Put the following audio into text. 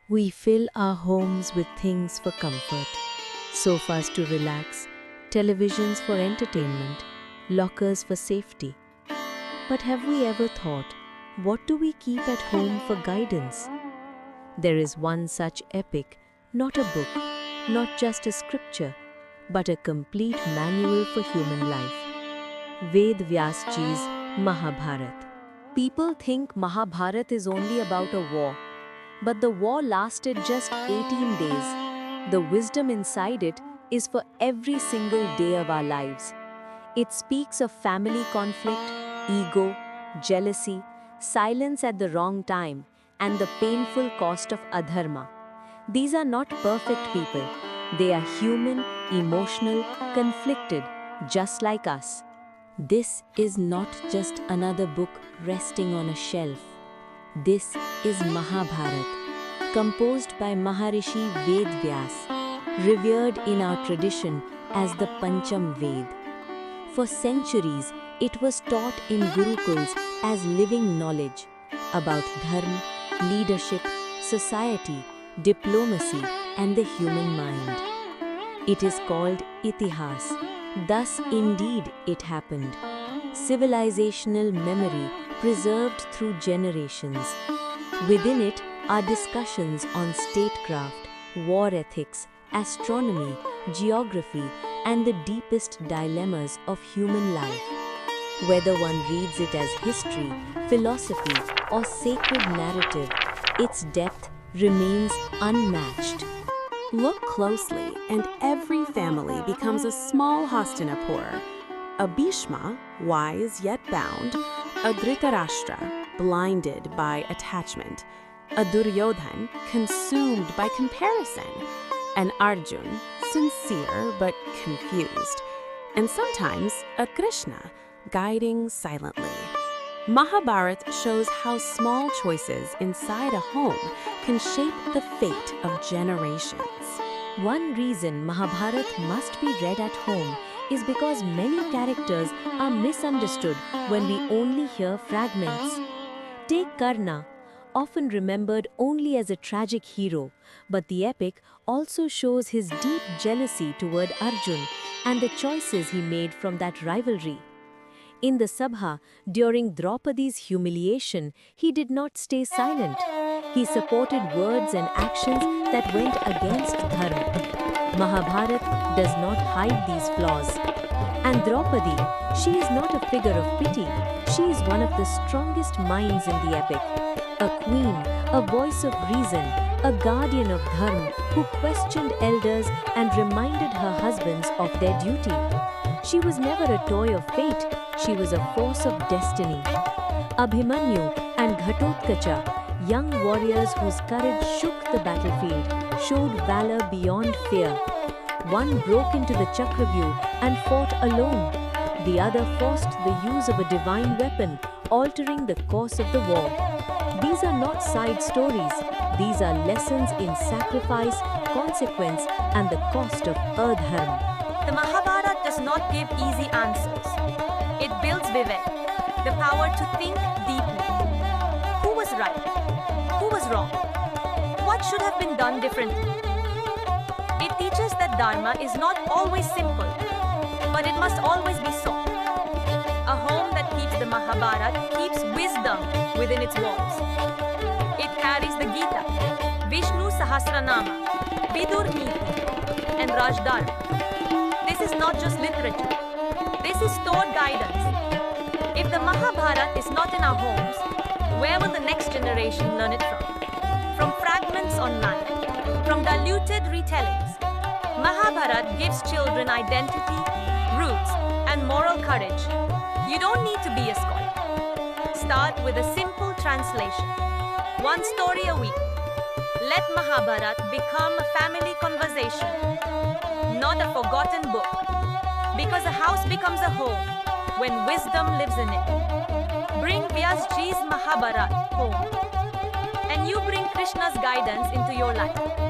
We fill our homes with things for comfort, sofas to relax, televisions for entertainment, lockers for safety. But have we ever thought, what do we keep at home for guidance? There is one such epic, not a book, not just a scripture, but a complete manual for human life. Ved Vyas Ji's Mahabharat. People think Mahabharat is only about a war, but the war lasted just 18 days. The wisdom inside it is for every single day of our lives. It speaks of family conflict, ego, jealousy, silence at the wrong time, and the painful cost of adharma. These are not perfect people. They are human, emotional, conflicted, just like us. This is not just another book resting on a shelf. This is Mahabharat, composed by Maharishi Ved Vyas, revered in our tradition as the Pancham Ved. For centuries, it was taught in gurukuls as living knowledge about dharma, leadership, society, diplomacy, and the human mind. It is called Itihas. Thus, indeed, it happened. Civilizational memory preserved through generations. Within it are discussions on statecraft, war ethics, astronomy, geography, and the deepest dilemmas of human life. Whether one reads it as history, philosophy, or sacred narrative, its depth remains unmatched. Look closely, and every family becomes a small Hastinapur. A Bhishma, wise yet bound, a Dhritarashtra, blinded by attachment, a Duryodhan, consumed by comparison, an Arjun, sincere but confused, and sometimes a Krishna, guiding silently. Mahabharat shows how small choices inside a home can shape the fate of generations. One reason Mahabharat must be read at home is because many characters are misunderstood when we only hear fragments. Take Karna, often remembered only as a tragic hero, but the epic also shows his deep jealousy toward Arjun and the choices he made from that rivalry. In the Sabha, during Draupadi's humiliation, he did not stay silent. He supported words and actions that went against Dharma. Mahabharat does not hide these flaws. And Draupadi, she is not a figure of pity. She is one of the strongest minds in the epic. A queen, a voice of reason, a guardian of Dharma who questioned elders and reminded her husbands of their duty. She was never a toy of fate, she was a force of destiny. Abhimanyu and Ghatotkacha, young warriors whose courage shook the battlefield, showed valor beyond fear. One broke into the Chakravyuh and fought alone. The other forced the use of a divine weapon, altering the course of the war. These are not side stories. These are lessons in sacrifice, consequence, and the cost of adharma. The Mahabharata does not give easy answers. It builds Vivek, the power to think deeply. Who was right? Who was wrong? What should have been done differently? It teaches that Dharma is not always simple, but it must always be sought. A home that keeps the Mahabharata keeps wisdom within its walls. It carries the Gita, Vishnu Sahasranama, Vidur Niti, and Rajdharma. This is not just literature. This is stored guidance. If the Mahabharata is not in our homes, where will the next generation learn it from? From fragments online, from diluted retellings. Mahabharata gives children identity, roots, and moral courage. You don't need to be a scholar. Start with a simple translation. One story a week. Let Mahabharata become a family conversation, not a forgotten book. Because a house becomes a home when wisdom lives in it. Bring Vyas Ji's Mahabharata home, and you bring Krishna's guidance into your life.